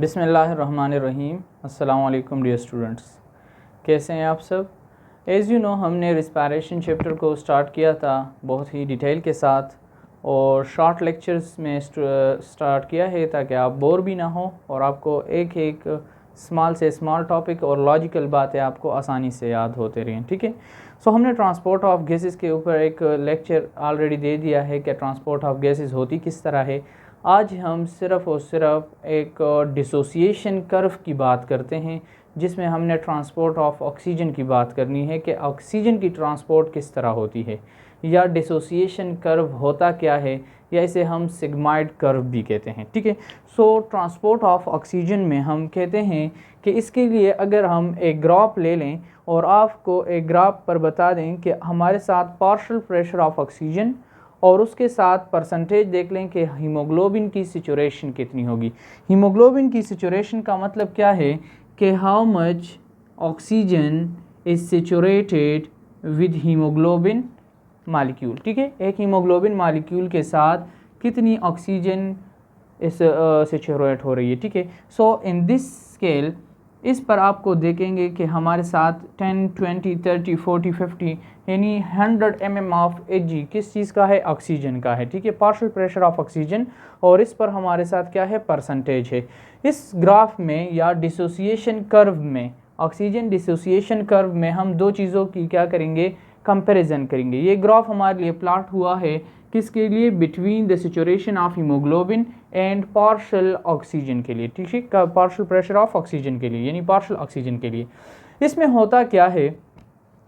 बिस्मिल्लाहिर्रहमानिर्रहीम। अस्सलाम वालेकुम डियर स्टूडेंट्स, कैसे हैं आप सब। एज़ यू नो हमने रिस्पायरेशन चैप्टर को स्टार्ट किया था बहुत ही डिटेल के साथ और शॉर्ट लेक्चर्स में स्टार्ट किया है ताकि आप बोर भी ना हो और आपको एक एक स्मॉल से स्मॉल टॉपिक और लॉजिकल बातें आपको आसानी से याद होते रहें। ठीक है, सो हमने ट्रांसपोर्ट ऑफ गैसेस के ऊपर एक लेक्चर ऑलरेडी दे दिया है कि ट्रांसपोर्ट ऑफ गैसेस होती किस तरह है। आज हम सिर्फ़ और सिर्फ एक डिसोसिएशन कर्व की बात करते हैं जिसमें हमने ट्रांसपोर्ट ऑफ ऑक्सीजन की बात करनी है कि ऑक्सीजन की ट्रांसपोर्ट किस तरह होती है या डिसोसिएशन कर्व होता क्या है या इसे हम सिग्माइड कर्व भी कहते हैं। ठीक है, सो ट्रांसपोर्ट ऑफ ऑक्सीजन में हम कहते हैं कि इसके लिए अगर हम एक ग्राफ ले लें और आपको एक ग्राफ पर बता दें कि हमारे साथ पार्शियल प्रेशर ऑफ ऑक्सीजन और उसके साथ परसेंटेज देख लें कि हीमोग्लोबिन की सिचुरेशन कितनी होगी। हीमोग्लोबिन की सिचुरेशन का मतलब क्या है कि how much oxygen is saturated with haemoglobin molecule. ठीक है, एक हीमोग्लोबिन मालिक्यूल के साथ कितनी ऑक्सीजन इस सिचुरेट हो रही है। ठीक है, सो इन दिस स्केल इस पर आपको देखेंगे कि हमारे साथ 10, 20, 30, 40, 50 यानी 100 mm ऑफ Hg किस चीज़ का है, ऑक्सीजन का है। ठीक है, पार्शियल प्रेशर ऑफ ऑक्सीजन और इस पर हमारे साथ क्या है, परसेंटेज है। इस ग्राफ में या डिसोसिएशन कर्व में, ऑक्सीजन डिसोसिएशन कर्व में हम दो चीज़ों की क्या करेंगे, कंपैरिजन करेंगे। ये ग्राफ हमारे लिए प्लॉट हुआ है किसके लिए, between the saturation of haemoglobin and partial oxygen के लिए। ठीक है, पार्शियल प्रेशर ऑफ ऑक्सीजन के लिए यानी पार्शियल ऑक्सीजन के लिए। इसमें होता क्या है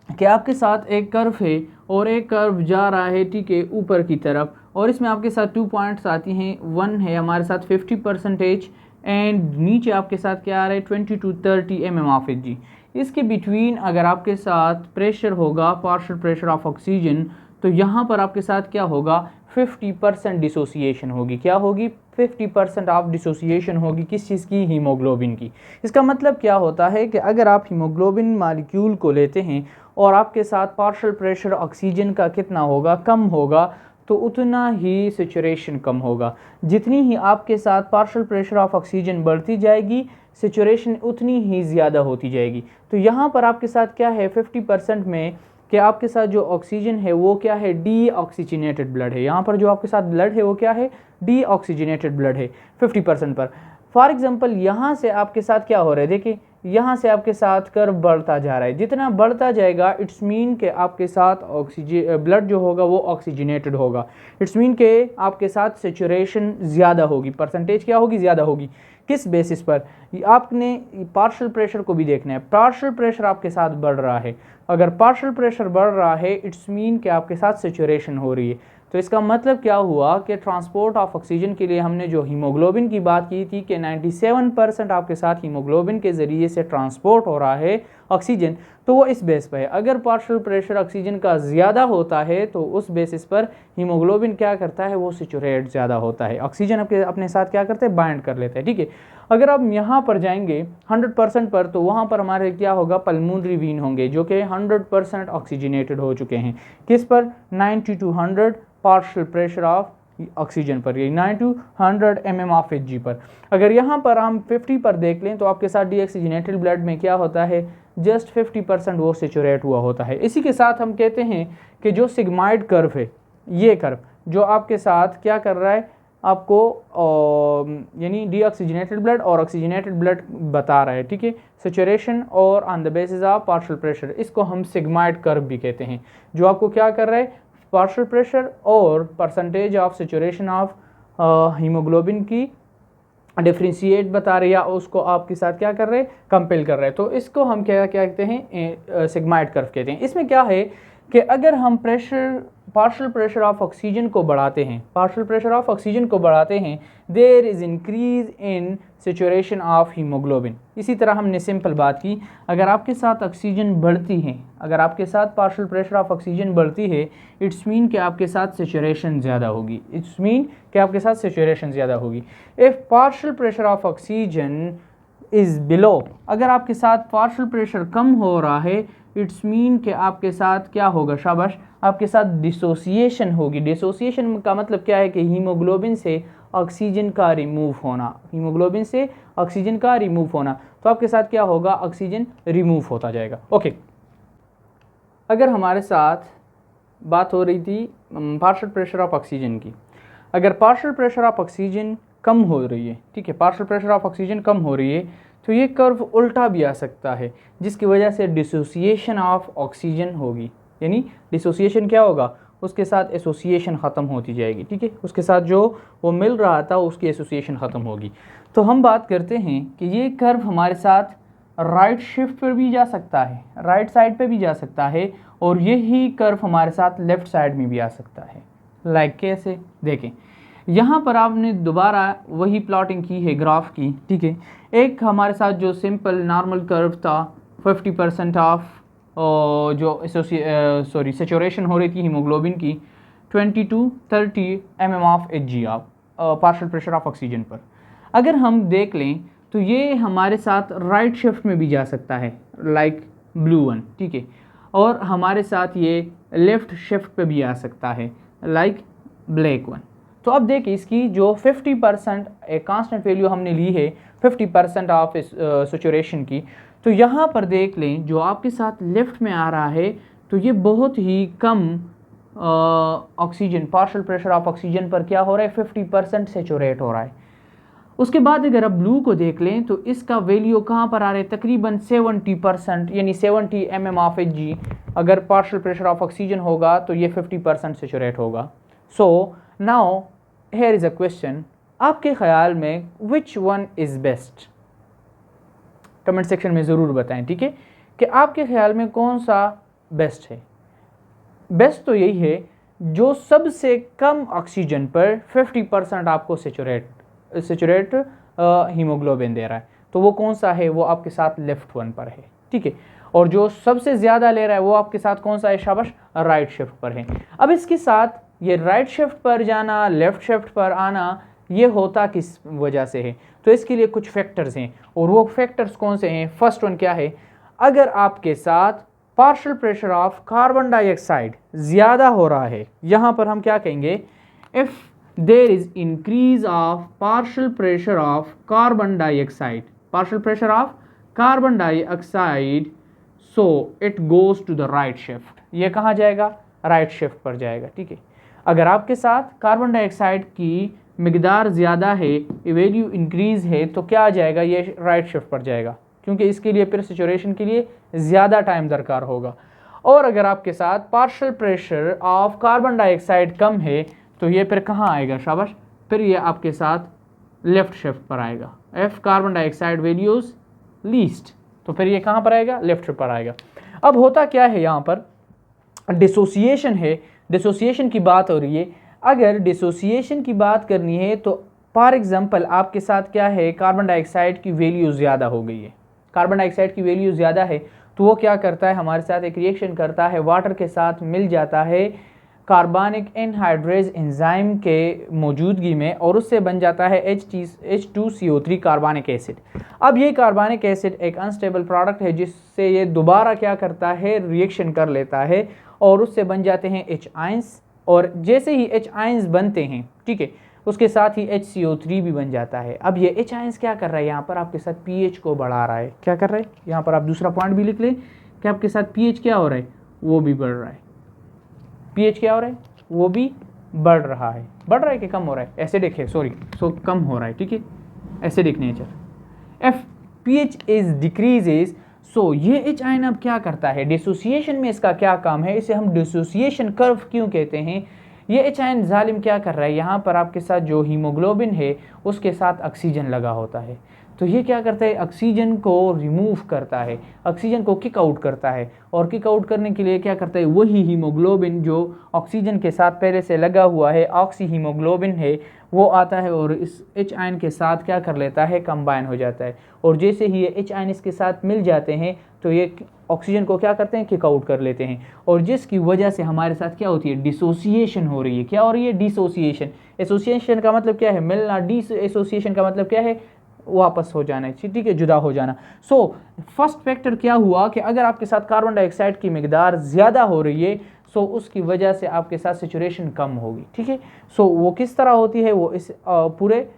कि आपके साथ एक कर्व है और एक कर्व जा रहा है, ठीक है, ऊपर की तरफ, और इसमें आपके साथ 2 पॉइंट्स आती हैं। वन है हमारे साथ 50% एंड नीचे आपके साथ क्या आ रहा है, 20 to 30 mm ऑफ Hg। इसके बिटवीन अगर आपके साथ प्रेशर होगा पार्शियल प्रेशर ऑफ ऑक्सीजन तो यहाँ पर आपके साथ क्या होगा, 50% डिसोसिएशन होगी। क्या होगी, 50% ऑफ डिसोसिएशन होगी किस चीज़ की, हीमोग्लोबिन की। इसका मतलब क्या होता है कि अगर आप हीमोग्लोबिन मालिक्यूल को लेते हैं और आपके साथ पार्शियल प्रेशर ऑक्सीजन का कितना होगा, कम होगा, तो उतना ही सिचुरेशन कम होगा। जितनी ही आपके साथ पार्शियल प्रेशर ऑफ ऑक्सीजन बढ़ती जाएगी सिचुरेशन उतनी ही ज़्यादा होती जाएगी। तो यहाँ पर आपके साथ क्या है, 50% में कि आपके साथ जो ऑक्सीजन है वो क्या है, डी ऑक्सीजनेटेड ब्लड है। यहाँ पर जो आपके साथ ब्लड है वो क्या है, डी ऑक्सीजनेटेड ब्लड है 50% पर। फॉर एग्जांपल यहाँ से आपके साथ क्या हो रहा है, देखिए यहाँ से आपके साथ कर्व बढ़ता जा रहा है। जितना बढ़ता जाएगा इट्स मीन के आपके साथ ऑक्सीजन ब्लड जो होगा वो ऑक्सीजनेटेड होगा। इट्स मीन के आपके साथ सेचुरेशन ज़्यादा होगी, परसेंटेज क्या होगी, ज़्यादा होगी। किस बेसिस पर, आपने पार्शियल प्रेशर को भी देखना है। पार्शियल प्रेशर आपके साथ बढ़ रहा है, अगर पार्शियल प्रेशर बढ़ रहा है इट्स मीन कि आपके साथ सेचुरेशन हो रही है। तो इसका मतलब क्या हुआ कि ट्रांसपोर्ट ऑफ ऑक्सीजन के लिए हमने जो हीमोग्लोबिन की बात की थी कि 97% आपके साथ हीमोग्लोबिन के ज़रिए से ट्रांसपोर्ट हो रहा है ऑक्सीजन, तो वो इस बेस पर है। अगर पार्शियल प्रेशर ऑक्सीजन का ज़्यादा होता है तो उस बेसिस पर हीमोग्लोबिन क्या करता है, वो सिचुरेट ज़्यादा होता है, ऑक्सीजन अपने साथ क्या करते हैं, बाइंड कर लेते हैं। ठीक है, अगर आप यहाँ पर जाएंगे 100% पर तो वहाँ पर हमारे क्या होगा, पल्मोनरी वीन होंगे जो कि 100% ऑक्सीजनेटेड हो चुके हैं। किस पर, 90 to 100 partial pressure of oxygen पर, ये 90 to 100 mm ऑफ Hg पर। अगर यहाँ पर हम 50 पर देख लें तो आपके साथ डीऑक्सीजनेटेड ब्लड में क्या होता है, जस्ट 50% वो सेचुरेट हुआ होता है। इसी के साथ हम कहते हैं कि जो सिग्माइड कर्व है, ये कर्व जो आपके साथ क्या कर रहा है, आपको यानी डीऑक्सीजनेटेड ब्लड और ऑक्सीजनेटेड ब्लड बता रहा है। ठीक है, सेचुरेशन और on the basis of partial pressure, इसको हम सिग्माइड कर्व भी कहते हैं। जो आपको क्या कर रहा है, पार्शियल प्रेशर और percentage of saturation of haemoglobin की डिफ्रेंशिएट बता रहे हैं या उसको आपके साथ क्या कर रहे हैं, कंपेल कर रहे हैं। तो इसको हम क्या कहते हैं, सिग्माइड कर्व कहते हैं। इसमें क्या है कि अगर हम पार्शियल प्रेशर ऑफ ऑक्सीजन को बढ़ाते हैं, पार्शियल प्रेशर ऑफ ऑक्सीजन को बढ़ाते हैं, there is increase in saturation of haemoglobin. इसी तरह हमने सिंपल बात की, अगर आपके साथ ऑक्सीजन बढ़ती है, अगर आपके साथ पार्शियल प्रेशर ऑफ ऑक्सीजन बढ़ती है इट्स मीन कि आपके साथ सेचुरेशन ज़्यादा होगी, इट्स मीन कि आपके साथ सेचुरेशन ज़्यादा होगी। If partial pressure of oxygen is below, अगर आपके साथ पार्शियल प्रेशर कम हो रहा है इट्स मीन कि आपके साथ क्या होगा, शाबाश, आपके साथ डिसोसिएशन होगी। डिसोसिएशन का मतलब क्या है कि हीमोग्लोबिन से ऑक्सीजन का रिमूव होना, हीमोग्लोबिन से ऑक्सीजन का रिमूव होना। तो आपके साथ क्या होगा, ऑक्सीजन रिमूव होता जाएगा। ओके, अगर हमारे साथ बात हो रही थी पार्शियल प्रेशर ऑफ ऑक्सीजन की, अगर पार्शियल प्रेशर ऑफ ऑक्सीजन कम हो रही है, ठीक है, पार्शियल प्रेशर ऑफ ऑक्सीजन कम हो रही है, तो ये कर्व उल्टा भी आ सकता है, जिसकी वजह से डिसोसिएशन ऑफ ऑक्सीजन होगी। यानी डिसोसिएशन क्या होगा, उसके साथ एसोसिएशन ख़त्म होती जाएगी, ठीक है, उसके साथ जो वो मिल रहा था उसकी एसोसिएशन ख़त्म होगी। तो हम बात करते हैं कि ये कर्व हमारे साथ राइट शिफ्ट पर भी जा सकता है, राइट साइड पे भी जा सकता है, और यही कर्व हमारे साथ लेफ़्ट साइड में भी आ सकता है। लाइक कैसे, देखें, यहाँ पर आपने दोबारा वही प्लॉटिंग की है ग्राफ की, ठीक है। एक हमारे साथ जो सिंपल नॉर्मल कर्व था 50% ऑफ जो सेचुरेशन हो रही थी हीमोग्लोबिन की 20 to 30 mm of Hg of partial pressure of oxygen पर। अगर हम देख लें तो ये हमारे साथ राइट शिफ्ट में भी जा सकता है, लाइक ब्लू वन, ठीक है, और हमारे साथ ये लेफ़्ट शिफ्ट पे भी आ सकता है, लाइक ब्लैक वन। तो अब देखिए इसकी जो 50% एक कांस्टेंट वैल्यू हमने ली है 50% ऑफ सेचुरेशन की, तो यहाँ पर देख लें जो आपके साथ लेफ़्ट में आ रहा है, तो ये बहुत ही कम oxygen, partial pressure of oxygen पर क्या हो रहा है, 50% सेचुरेट हो रहा है। उसके बाद अगर आप ब्लू को देख लें तो इसका वैल्यू कहाँ पर आ रहा है, तकरीबन 70%, यानी 70 mm ऑफ Hg। अगर पार्शियल प्रेशर ऑफ ऑक्सीजन होगा तो ये 50% सेचुरेट होगा। So now here is a question, आपके ख्याल में which one is best? Comment section में ज़रूर बताएं, ठीक है, कि आपके ख्याल में कौन सा बेस्ट है। बेस्ट तो यही है जो सबसे कम ऑक्सीजन पर 50% आपको सेचुरेट हीमोग्लोबिन दे रहा है। तो वो कौन सा है, वो आपके साथ लेफ्ट वन पर है, ठीक है। और जो सबसे ज़्यादा ले रहा है वो आपके साथ कौन सा है, शाबाश, राइट शिफ्ट पर है। अब इसके साथ ये राइट शिफ्ट पर जाना, लेफ़्ट शिफ्ट पर आना, ये होता किस वजह से है? तो इसके लिए कुछ फैक्टर्स हैं, और वो फैक्टर्स कौन से हैं? फर्स्ट वन क्या है, अगर आपके साथ partial pressure of carbon dioxide ज़्यादा हो रहा है, यहाँ पर हम क्या कहेंगे, if there is increase of partial pressure of carbon dioxide, partial pressure of carbon dioxide, so it goes to the right shift। ये कहाँ जाएगा, राइट शिफ्ट पर जाएगा, ठीक है। अगर आपके साथ कार्बन डाइऑक्साइड की मिकदार ज़्यादा है, वैल्यू इंक्रीज़ है, तो क्या आ जाएगा, ये राइट शिफ्ट पर जाएगा, क्योंकि इसके लिए फिर सेचुरेशन के लिए ज़्यादा टाइम दरकार होगा। और अगर आपके साथ partial pressure of carbon dioxide कम है, तो ये फिर कहाँ आएगा, शाबाश, फिर ये आपके साथ लेफ़्ट शिफ्ट पर आएगा। F carbon dioxide values least, तो फिर ये कहाँ पर आएगा, लेफ़्ट शिफ्ट पर आएगा। अब होता क्या है, यहाँ पर डिसोसिएशन है, डिसोसिएशन की बात हो रही है। अगर डिसोसिएशन की बात करनी है तो फॉर एग्जांपल आपके साथ क्या है, कार्बन डाइऑक्साइड की वैल्यू ज़्यादा हो गई है, कार्बन डाइऑक्साइड की वैल्यू ज़्यादा है, तो वो क्या करता है, हमारे साथ एक रिएक्शन करता है, वाटर के साथ मिल जाता है कार्बनिक एनहाइड्रेज एंजाइम के मौजूदगी में, और उससे बन जाता है H2CO3 कार्बनिक एसिड। अब ये कार्बनिक एसिड एक अनस्टेबल प्रोडक्ट है, जिससे ये दोबारा क्या करता है, रिएक्शन कर लेता है, और उससे बन जाते हैं H आयंस, और जैसे ही H आयंस बनते हैं, ठीक है, उसके साथ ही HCO3 भी बन जाता है। अब ये H आयंस क्या कर रहा है, यहाँ पर आपके साथ pH को बढ़ा रहा है। क्या कर रहा है, यहाँ पर आप दूसरा पॉइंट भी लिख लें कि आपके साथ pH क्या हो रहा है, वो भी बढ़ रहा है। pH क्या हो रहा है, वो भी बढ़ रहा है। बढ़ रहा है कि कम हो रहा है, एसिडिक है, कम हो रहा है, ठीक है, acidic nature. If pH is decreases, so ये H आयन अब क्या करता है, डिसोसिएशन में इसका क्या काम है, इसे हम डिसोसिएशन कर्व क्यों कहते हैं। ये H आयन जालिम क्या कर रहा है, यहाँ पर आपके साथ जो हीमोग्लोबिन है उसके साथ ऑक्सीजन लगा होता है, तो ये क्या करता है, ऑक्सीजन को रिमूव करता है, ऑक्सीजन को किक आउट करता है, और किक आउट करने के लिए क्या करता है, वही हीमोग्लोबिन जो ऑक्सीजन के साथ पहले से लगा हुआ है, ऑक्सी हीमोग्लोबिन है, वो आता है और इस H आयन के साथ क्या कर लेता है, कंबाइन हो जाता है, और जैसे ही ये H आयन इसके साथ मिल जाते हैं तो ये ऑक्सीजन को क्या करते हैं, किक आउट कर लेते हैं, और जिसकी वजह से हमारे साथ क्या होती है, डिसोसिएशन हो रही है। क्या हो रही है, डिसोसिएशन। एसोसिएशन का मतलब क्या है, मिलना, डिसोसिएशन का मतलब क्या है, वापस हो जाना है, ठीक है, जुदा हो जाना। सो फर्स्ट फैक्टर क्या हुआ कि अगर आपके साथ कार्बन डाइऑक्साइड की मिकदार ज़्यादा हो रही है सो उसकी वजह से आपके साथ सेचुरेशन कम होगी, ठीक है। सो वो किस तरह होती है, वो इस पूरे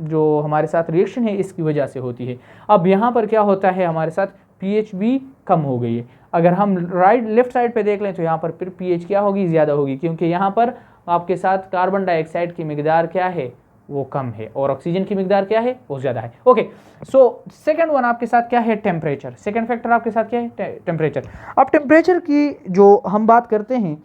जो हमारे साथ रिएक्शन है इसकी वजह से होती है। अब यहाँ पर क्या होता है, हमारे साथ पीएच भी कम हो गई है। अगर हम लेफ्ट साइड पे देख लें तो यहाँ पर फिर पीएच क्या होगी, ज़्यादा होगी, क्योंकि यहाँ पर आपके साथ कार्बन डाइऑक्साइड की मिकदार क्या है, वो कम है, और ऑक्सीजन की मिकदार क्या है, वो ज़्यादा है। ओके, सो सेकंड वन आपके साथ क्या है, टेम्परेचर। सेकंड फैक्टर आपके साथ क्या है, टेम्परेचर। अब टेम्परेचर की जो हम बात करते हैं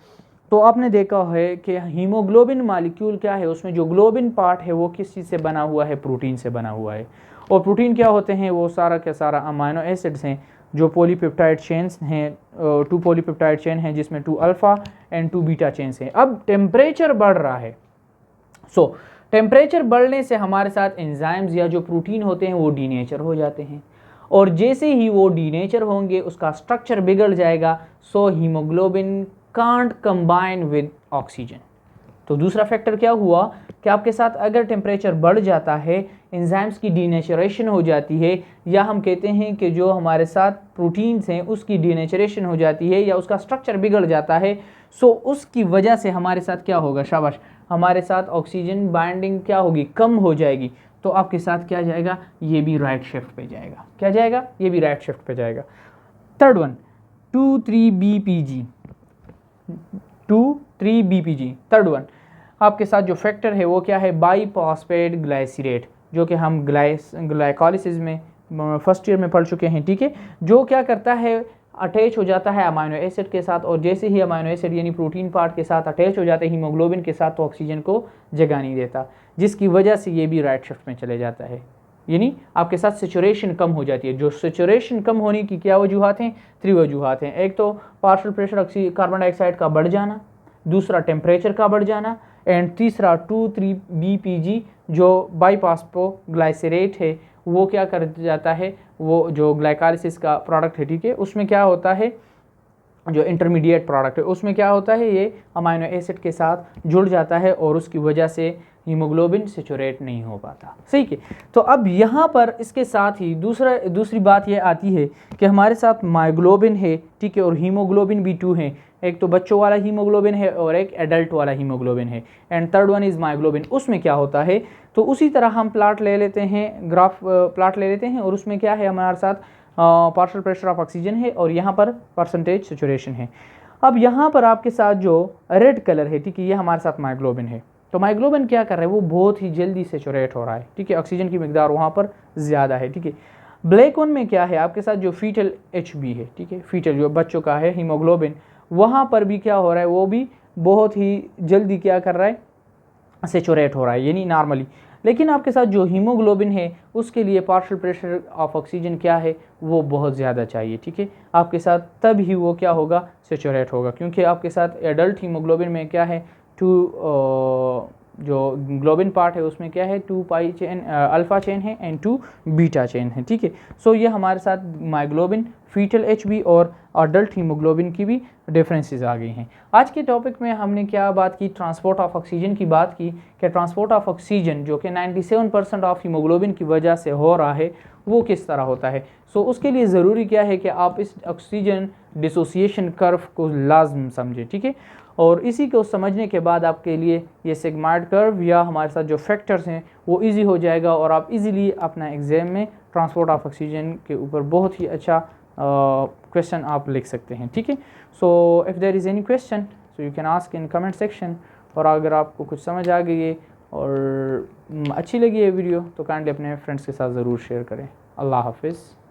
तो आपने देखा है कि हीमोग्लोबिन मालिक्यूल क्या है, उसमें जो ग्लोबिन पार्ट है वो किस चीज़ से बना हुआ है, प्रोटीन से बना हुआ है। और प्रोटीन क्या होते हैं, वो सारा का सारा अमाइनो एसिड्स हैं जो पॉलीपेप्टाइड चेन्स हैं, 2 पॉलीपेप्टाइड चेन हैं जिसमें 2 अल्फ़ा एंड 2 बीटा चेन्स हैं। अब टेम्परेचर बढ़ रहा है, सो टेम्परेचर बढ़ने से हमारे साथ एंजाइम्स या जो प्रोटीन होते हैं वो डीनेचर हो जाते हैं, और जैसे ही वो डीनेचर होंगे उसका स्ट्रक्चर बिगड़ जाएगा। So haemoglobin can't combine with oxygen. तो दूसरा फैक्टर क्या हुआ कि आपके साथ अगर टेम्परेचर बढ़ जाता है, एंजाइम्स की डीनेचरेशन हो जाती है, या हम कहते हैं कि जो हमारे साथ प्रोटीन्स हैं उसकी डीनेचरेशन हो जाती है या उसका स्ट्रक्चर बिगड़ जाता है, सो उसकी वजह से हमारे साथ क्या होगा, शाबाश, हमारे साथ ऑक्सीजन बाइंडिंग क्या होगी, कम हो जाएगी। तो आपके साथ क्या जाएगा, ये भी राइट शिफ्ट पे जाएगा। क्या जाएगा, ये भी राइट शिफ्ट पे जाएगा। Third one 2,3-BPG, 2,3-BPG। Third one आपके साथ जो फैक्टर है वो क्या है, बाईफॉस्फेट ग्लाइसरेट, जो कि हम ग्लाइकोलिसिस में फर्स्ट ईयर में पढ़ चुके हैं, ठीक है। जो क्या करता है, अटैच हो जाता है अमाइनो एसिड के साथ, और जैसे ही अमाइनो एसिड यानी प्रोटीन पार्ट के साथ अटैच हो जाते हैं हीमोग्लोबिन के साथ, तो ऑक्सीजन को जगह नहीं देता, जिसकी वजह से ये भी राइट शिफ्ट में चले जाता है, यानी आपके साथ सेचुरेशन कम हो जाती है। जो सेचुरेशन कम होने की क्या वजूहत हैं, 3 वजूहत हैं। एक तो पार्शियल प्रेशर कार्बन डाइऑक्साइड का बढ़ जाना, दूसरा टेम्परेचर का बढ़ जाना, एंड तीसरा 2,3-BPG जो बाईफॉस्फोग्लाइसरेट है वो क्या कर जाता है, वो जो ग्लाइकोलिसिस का प्रोडक्ट है, ठीक है, उसमें क्या होता है, जो इंटरमीडिएट प्रोडक्ट है उसमें क्या होता है, ये अमाइनो एसिड के साथ जुड़ जाता है और उसकी वजह से हीमोग्लोबिन सेचुरेट नहीं हो पाता, सही है। तो अब यहाँ पर इसके साथ ही दूसरी बात ये आती है कि हमारे साथ मायोग्लोबिन है, ठीक है, और हीमोग्लोबिन भी 2 है। एक तो बच्चों वाला हीमोग्लोबिन है और एक एडल्ट वाला हीमोग्लोबिन है, and third one is myoglobin. उसमें क्या होता है, तो उसी तरह हम प्लाट ले लेते हैं, ग्राफ प्लाट ले लेते हैं, और उसमें क्या है, हमारे साथ पार्शियल प्रेशर ऑफ ऑक्सीजन है और यहाँ पर परसेंटेज सेचुरेशन है। अब यहाँ पर आपके साथ जो रेड कलर है, ठीक है, ये हमारे साथ मायोग्लोबिन है। तो मायोग्लोबिन क्या कर रहा है, वो बहुत ही जल्दी सेचुरेट हो रहा है, ठीक है, ऑक्सीजन की मिकदार वहाँ पर ज़्यादा है, ठीक है। ब्लैक वन में क्या है, आपके साथ जो फीटल HB है, ठीक है, फीटल जो बच्चों का है हीमोग्लोबिन, वहाँ पर भी क्या हो रहा है, वो भी बहुत ही जल्दी क्या कर रहा है, सेचुरेट हो रहा है, यानी नॉर्मली। लेकिन आपके साथ जो हीमोग्लोबिन है उसके लिए पार्शियल प्रेशर ऑफ ऑक्सीजन क्या है, वो बहुत ज़्यादा चाहिए, ठीक है, आपके साथ तब ही वो क्या होगा, सेचुरेट होगा, क्योंकि आपके साथ एडल्ट हीमोग्लोबिन में क्या है, 2 जो ग्लोबिन पार्ट है उसमें क्या है, 2 पाई चेन अल्फ़ा चेन है एंड 2 बीटा चेन है, ठीक है। सो ये हमारे साथ मायोग्लोबिन, फीटल HB और अडल्ट हीमोग्लोबिन की भी डिफरेंसेस आ गई हैं। आज के टॉपिक में हमने क्या बात की, ट्रांसपोर्ट ऑफ ऑक्सीजन की बात की, कि ट्रांसपोर्ट ऑफ ऑक्सीजन जो कि 97% ऑफ हीमोग्लोबिन की वजह से हो रहा है वो किस तरह होता है। सो उसके लिए ज़रूरी क्या है कि आप इस ऑक्सीजन डिसोसिएशन कर्व को लाजम समझें, ठीक है, और इसी को समझने के बाद आपके लिए ये सिग्माइड कर्व या हमारे साथ जो फैक्टर्स हैं वो इजी हो जाएगा, और आप इजीली अपना एग्ज़ाम में ट्रांसपोर्ट ऑफ ऑक्सीजन के ऊपर बहुत ही अच्छा क्वेश्चन आप लिख सकते हैं, ठीक है। So if there is any question so you can ask in comment section, और अगर आपको कुछ समझ आ गई है और अच्छी लगी है वीडियो तो काइंडली अपने फ्रेंड्स के साथ ज़रूर शेयर करें। अल्लाह हाफिज़।